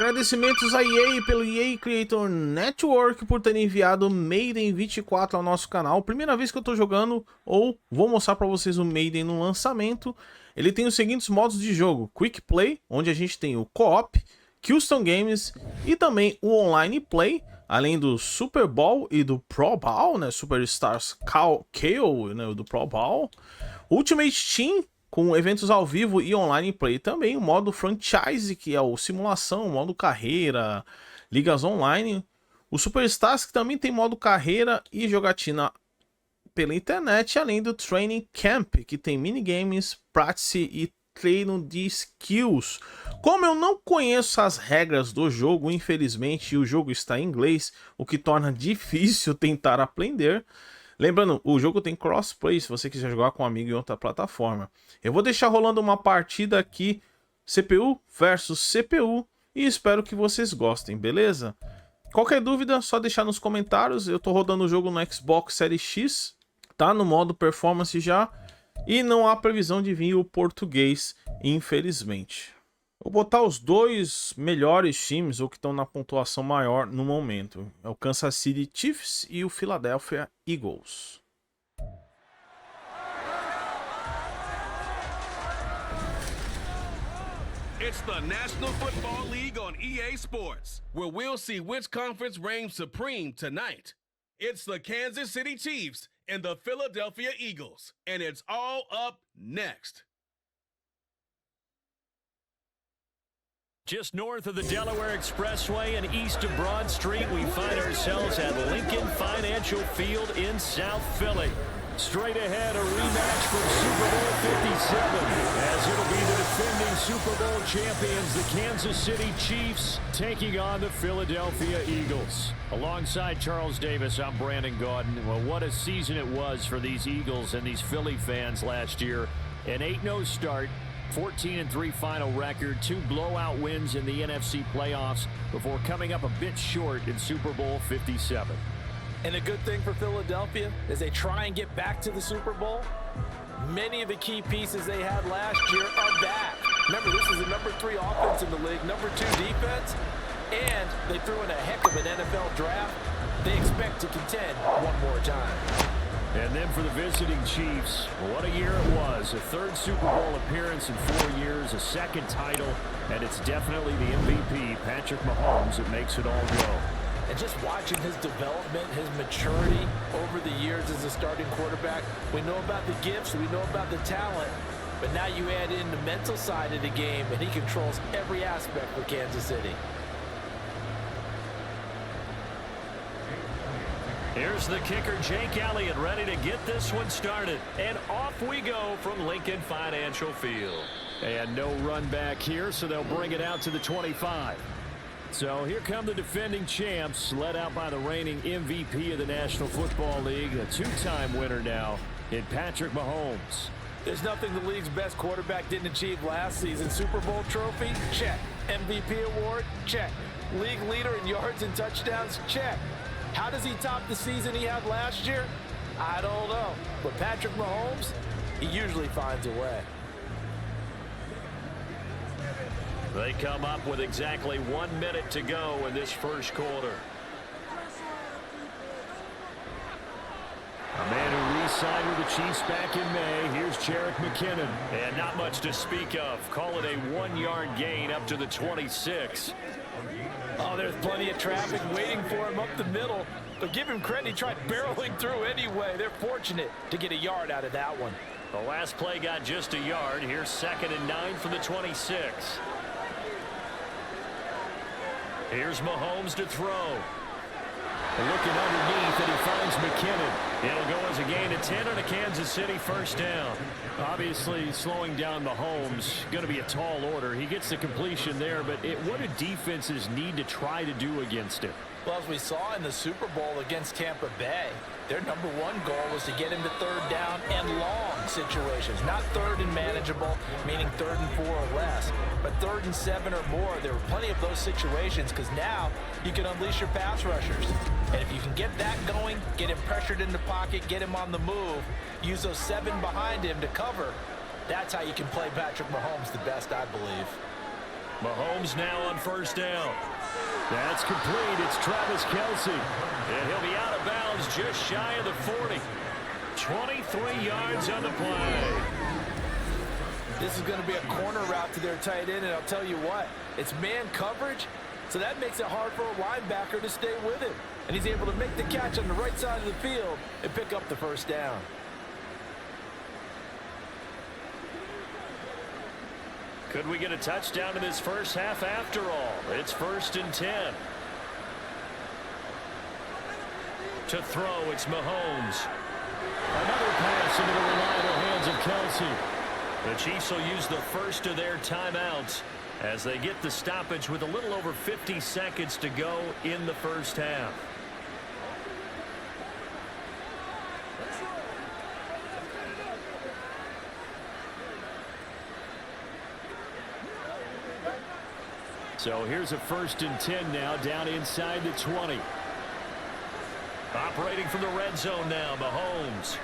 Agradecimentos à EA pelo EA Creator Network por ter enviado Maiden 24 ao nosso canal. Primeira vez que eu tô jogando, ou vou mostrar para vocês o Maiden no lançamento. Ele tem os seguintes modos de jogo: Quick Play, onde a gente tem o Co-op, Custom Games e também o Online Play, além do Super Bowl e do Pro Bowl, né? Superstars KO, né? Do Pro Bowl. Ultimate Team, com eventos ao vivo e online play também. O modo franchise, que é o simulação, o modo carreira, ligas online. O Superstars, que também tem modo carreira e jogatina pela internet, além do Training Camp, que tem minigames, practice e treino de skills. Como eu não conheço as regras do jogo, infelizmente, e o jogo está em inglês, o que torna difícil tentar aprender. Lembrando, o jogo tem crossplay se você quiser jogar com um amigo em outra plataforma. Eu vou deixar rolando uma partida aqui, CPU versus CPU, e espero que vocês gostem, beleza? Qualquer dúvida, só deixar nos comentários. Eu tô rodando o jogo no Xbox Series X, tá no modo performance já, e não há previsão de vir o português, infelizmente. Vou botar os dois melhores times, ou que estão na pontuação maior no momento. É o Kansas City Chiefs e o Philadelphia Eagles. It's the National Football League on EA Sports, where we'll see which conference reigns supreme tonight. It's the Kansas City Chiefs and the Philadelphia Eagles, and it's all up next. Just north of the Delaware Expressway and east of Broad Street, we find ourselves at Lincoln Financial Field in South Philly. Straight ahead, a rematch from Super Bowl 57, as it'll be the defending Super Bowl champions, the Kansas City Chiefs, taking on the Philadelphia Eagles. Alongside Charles Davis, I'm Brandon Gaudin. Well, what a season it was for these Eagles and these Philly fans last year. An 8-0 start. 14-3 final record, 2 blowout wins in the NFC playoffs before coming up a bit short in Super Bowl 57. And the good thing for Philadelphia is they try and get back to the Super Bowl. Many of the key pieces they had last year are back. Remember, this is the #3 offense in the league, #2 defense, and they threw in a heck of an NFL draft. They expect to contend one more time. And then for the visiting Chiefs, what a year it was. A 3rd Super Bowl appearance in 4 years, a 2nd title, and it's definitely the MVP, Patrick Mahomes, that makes it all go. And just watching his development, his maturity over the years as a starting quarterback, we know about the gifts, we know about the talent, but now you add in the mental side of the game, and he controls every aspect for Kansas City. Here's the kicker, Jake Elliott, ready to get this one started. And off we go from Lincoln Financial Field. And no run back here, so they'll bring it out to the 25. So here come the defending champs, led out by the reigning MVP of the National Football League, a 2-time winner now in Patrick Mahomes. There's nothing the league's best quarterback didn't achieve last season. Super Bowl trophy? Check. MVP award? Check. League leader in yards and touchdowns? Check. How does he top the season he had last year? I don't know. But Patrick Mahomes, he usually finds a way. They come up with exactly 1 minute to go in this first quarter. A man who re-signed with the Chiefs back in May. Here's Jerick McKinnon. And not much to speak of. Call it a 1-yard gain up to the 26. Oh, there's plenty of traffic waiting for him up the middle. But give him credit, he tried barreling through anyway. They're fortunate to get a yard out of that one. The last play got just a yard. Here's 2nd and 9 from the 26. Here's Mahomes to throw. Looking underneath, and he finds McKinnon. It'll go as a gain of 10 on a Kansas City first down. Obviously, slowing down Mahomes, going to be a tall order. He gets the completion there, but what do defenses need to try to do against it? Well, as we saw in the Super Bowl against Tampa Bay, their #1 goal was to get him to 3rd down and long situations. Not 3rd and manageable, meaning 3rd and 4 or less, but 3rd and 7 or more. There were plenty of those situations because now you can unleash your pass rushers. And if you can get that going, get him pressured in the pocket, get him on the move, use those 7 behind him to cover, that's how you can play Patrick Mahomes the best, I believe. Mahomes now on first down. That's complete. It's Travis Kelce. And he'll be out of bounds just shy of the 40. 23 yards on the play. This is going to be a corner route to their tight end, and I'll tell you what, it's man coverage, so that makes it hard for a linebacker to stay with him. And he's able to make the catch on the right side of the field and pick up the first down. Could we get a touchdown in this first half after all? It's 1st and 10. To throw, it's Mahomes. Another pass into the reliable hands of Kelce. The Chiefs will use the first of their timeouts as they get the stoppage with a little over 50 seconds to go in the first half. So here's a 1st and 10 now, down inside the 20. Operating from the red zone now, Mahomes.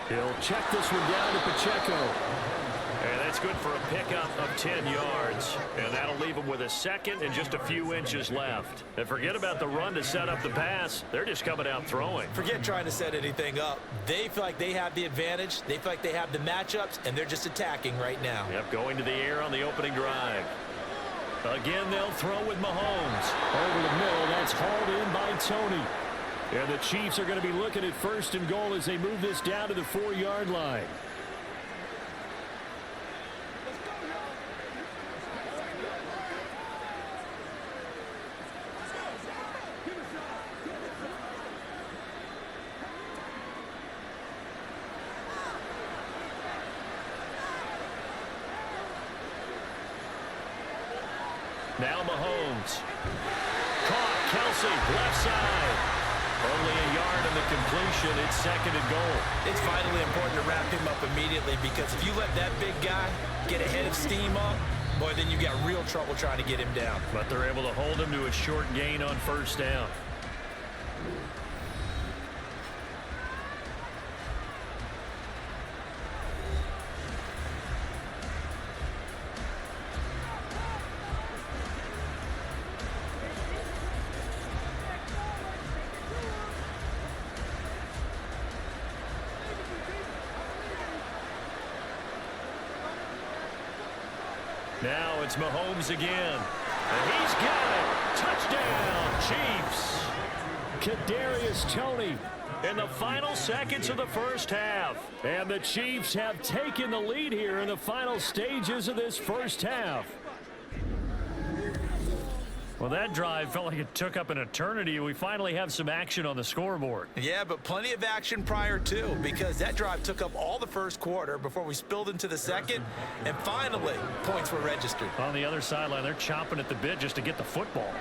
He'll check this one down to Pacheco. And that's good for a pickup of 10 yards. And that'll leave him with a second and just a few inches left. And forget about the run to set up the pass. They're just coming out throwing. Forget trying to set anything up. They feel like they have the advantage. They feel like they have the matchups, and they're just attacking right now. Yep, going to the air on the opening drive. Again, they'll throw with Mahomes. Over the middle, that's hauled in by Tony. And the Chiefs are going to be looking at 1st and goal as they move this down to the 4-yard line. Now Mahomes. Caught. Kelce, left side. Only a yard on the completion. It's 2nd and goal. It's vitally important to wrap him up immediately, because if you let that big guy get a head of steam up, boy, then you got real trouble trying to get him down. But they're able to hold him to a short gain on 1st down. Now it's Mahomes again. And he's got it. Touchdown, Chiefs. Kadarius Toney in the final seconds of the first half. And the Chiefs have taken the lead here in the final stages of this first half. Well, that drive felt like it took up an eternity. We finally have some action on the scoreboard. Yeah, but plenty of action prior to, because that drive took up all the first quarter before we spilled into the second, and finally, points were registered. On the other sideline, they're chomping at the bit just to get the football.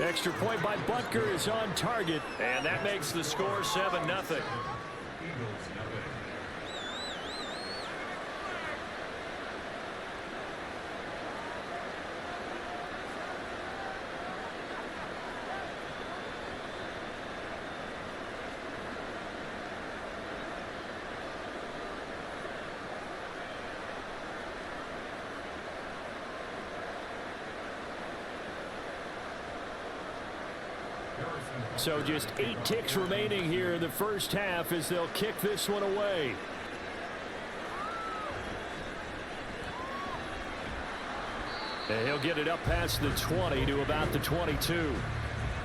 Extra point by Butker is on target, and that makes the score 7-0. So just 8 ticks remaining here in the first half as they'll kick this one away. And he'll get it up past the 20 to about the 22.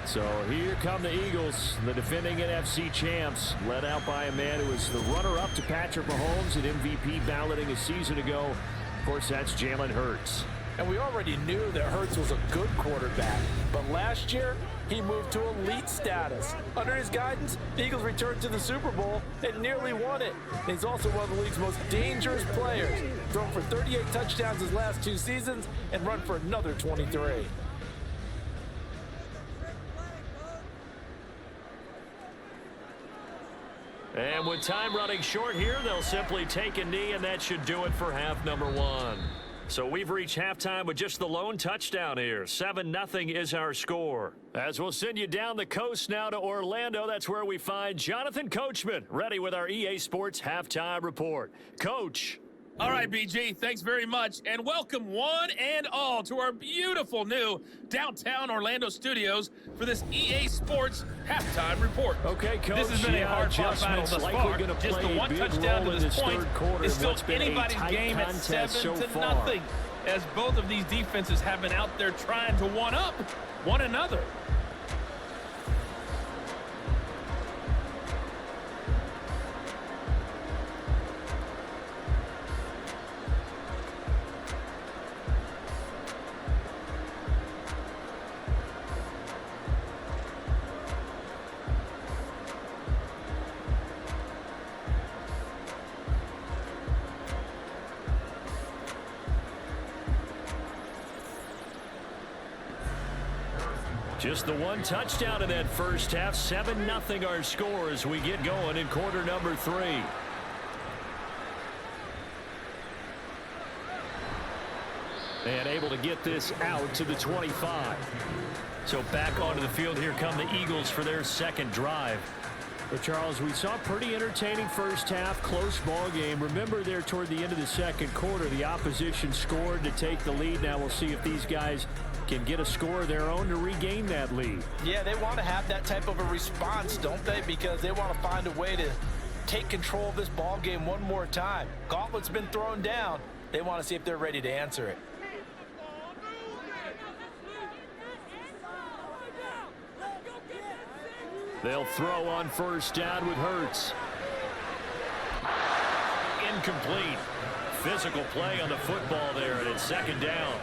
So here come the Eagles, the defending NFC champs, led out by a man who was the runner-up to Patrick Mahomes at MVP balloting a season ago. Of course, that's Jalen Hurts. And we already knew that Hurts was a good quarterback, but last year, he moved to elite status. Under his guidance, the Eagles returned to the Super Bowl and nearly won it. And he's also one of the league's most dangerous players, thrown for 38 touchdowns his last 2 seasons and run for another 23. And with time running short here, they'll simply take a knee, and that should do it for half number 1. So we've reached halftime with just the lone touchdown here. 7-0 is our score. As we'll send you down the coast now to Orlando, that's where we find Jonathan Coachman, ready with our EA Sports Halftime Report. Coach. All right, BG, thanks very much, and welcome one and all to our beautiful new downtown Orlando studios for this EA Sports halftime report. Okay, Coach. This has been a hard-fought battle thus far. Just the one touchdown to this point is still anybody's game at 7-0, as both of these defenses have been out there trying to one-up one another. Just the one touchdown in that first half. 7-0 our score as we get going in quarter number 3. And able to get this out to the 25. So back onto the field, here come the Eagles for their second drive. But Charles, we saw a pretty entertaining first half, close ball game. Remember there toward the end of the second quarter, the opposition scored to take the lead. Now we'll see if these guys can get a score of their own to regain that lead. Yeah, they want to have that type of a response, don't they? Because they want to find a way to take control of this ball game one more time. Gauntlet's been thrown down. They want to see if they're ready to answer it. They'll throw on first down with Hurts. Incomplete. Physical play on the football there, and it's second down.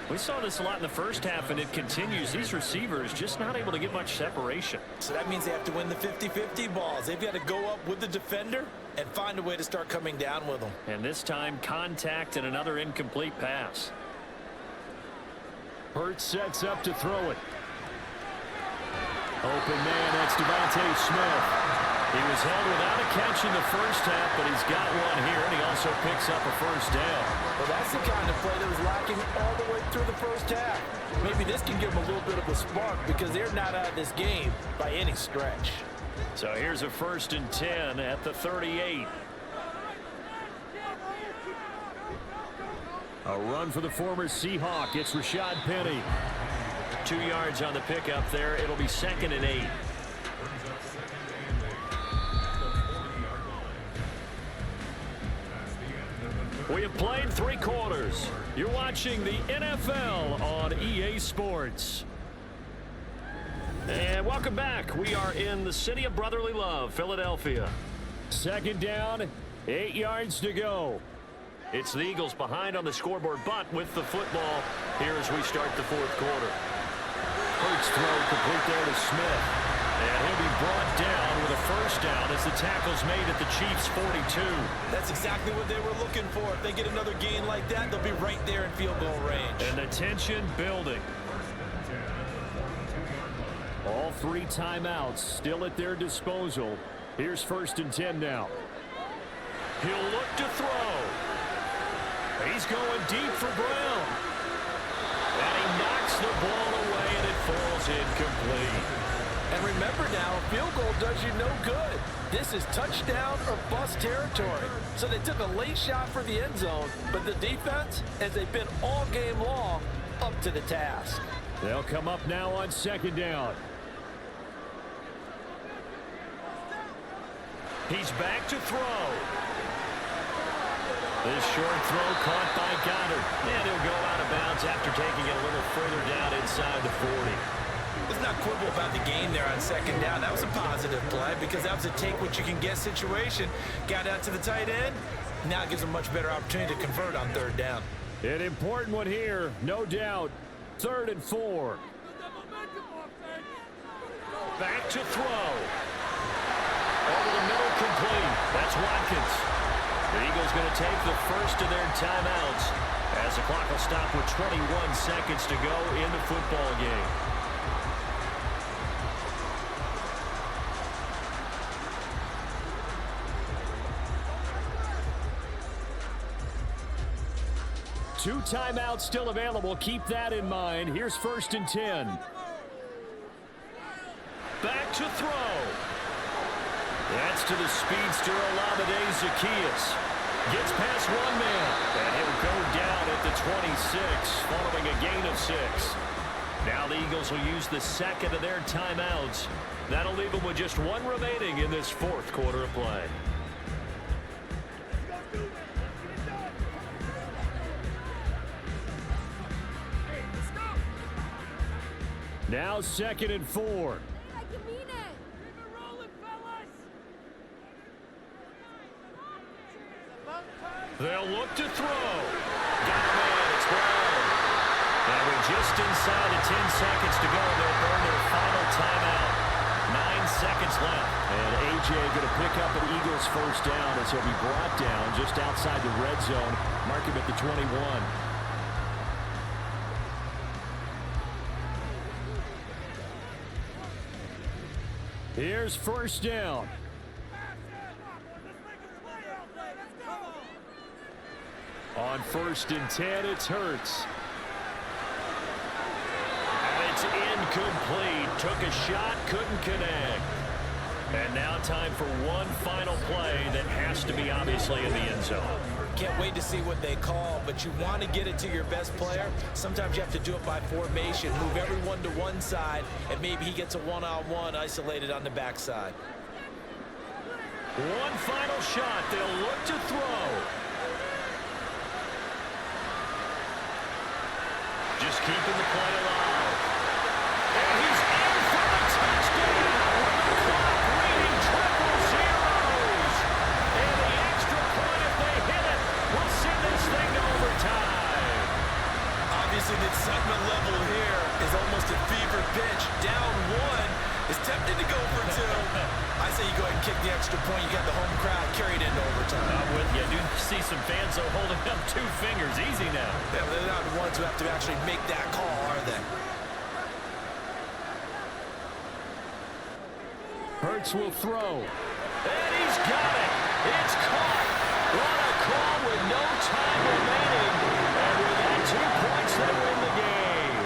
We saw this a lot in the first half, and it continues. These receivers just not able to get much separation. So that means they have to win the 50-50 balls. They've got to go up with the defender and find a way to start coming down with them. And this time, contact and another incomplete pass. Hurts sets up to throw it. Open man, that's Devontae Smith. He was held without a catch in the first half, but he's got one here, and he also picks up a first down. Well, that's the kind of play that was lacking all the way through the first half. Maybe this can give them a little bit of a spark because they're not out of this game by any stretch. So here's a 1st and 10 at the 38. A run for the former Seahawk. It's Rashad Penny. 2 yards on the pickup there. It'll be 2nd and 8. We have played 3 quarters. You're watching the NFL on EA Sports. And welcome back. We are in the city of brotherly love, Philadelphia. 2nd down, 8 yards to go. It's the Eagles behind on the scoreboard, but with the football here as we start the 4th quarter. Hurts throw complete there to Smith. And he'll be brought down with a first down as the tackle's made at the Chiefs' 42. That's exactly what they were looking for. If they get another gain like that, they'll be right there in field goal range. And the tension building. All 3 timeouts still at their disposal. Here's 1st and 10 now. He'll look to throw. He's going deep for Brown. And he knocks the ball away, and it falls incomplete. And remember now, a field goal does you no good. This is touchdown or bust territory. So they took a late shot for the end zone, but the defense, as they've been all game long, up to the task. They'll come up now on 2nd down. He's back to throw. This short throw caught by Goddard. And he'll go out of bounds after taking it a little further down inside the 40. Let's not quibble about the gain there on 2nd down. That was a positive play because that was a take-what-you-can-get situation. Got out to the tight end. Now it gives them a much better opportunity to convert on 3rd down. An important one here, no doubt. 3rd and 4. Back to throw. Over the middle, complete. That's Watkins. The Eagles going to take the first of their timeouts as the clock will stop with 21 seconds to go in the football game. Two timeouts still available. Keep that in mind. Here's 1st and 10. Back to throw. That's to the speedster, Olamide Zaccheaus. Gets past one man. And he'll go down at the 26 following a gain of 6. Now the Eagles will use the second of their timeouts. That'll leave them with just one remaining in this fourth quarter of play. Now 2nd and 4. They'll look to throw. Got him in. It's Brown. And we're just inside the 10 seconds to go. They'll burn their final timeout. 9 seconds left. And A.J. going to pick up an Eagles first down as he'll be brought down just outside the red zone. Mark him at the 21. Here's first down. On 1st and 10, it's Hurts. And it's incomplete. Took a shot, couldn't connect. And now time for one final play that has to be obviously in the end zone. Can't wait to see what they call, but you want to get it to your best player. Sometimes you have to do it by formation. Move everyone to one side, and maybe he gets a one-on-one isolated on the backside. One final shot. They'll look to throw. Just keeping the play alive. And he's in for the touchdown. The clock reading triple zeros. And the extra point, if they hit it, will send this thing to overtime. Obviously, the excitement level here is almost a fever pitch. Down 1 is tempted to go for 2. I say you go ahead and kick the extra point. You got the home crowd carried into overtime. I'm with you. I do see some fans though holding up 2 fingers. Easy now. Yeah, they're not the ones who have to actually make that call, are they? Hurts will throw. And he's got it. It's caught. What a call with no time remaining. And with that 2 points, they win the game.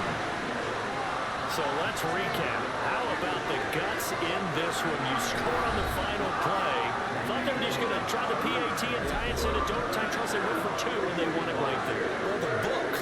So let's recap. How about the guts in this one? You score on the final play. Thought they were just going to try the PAT and tie it in a overtime. Trust they went for 2, and they won it right there. Well, the book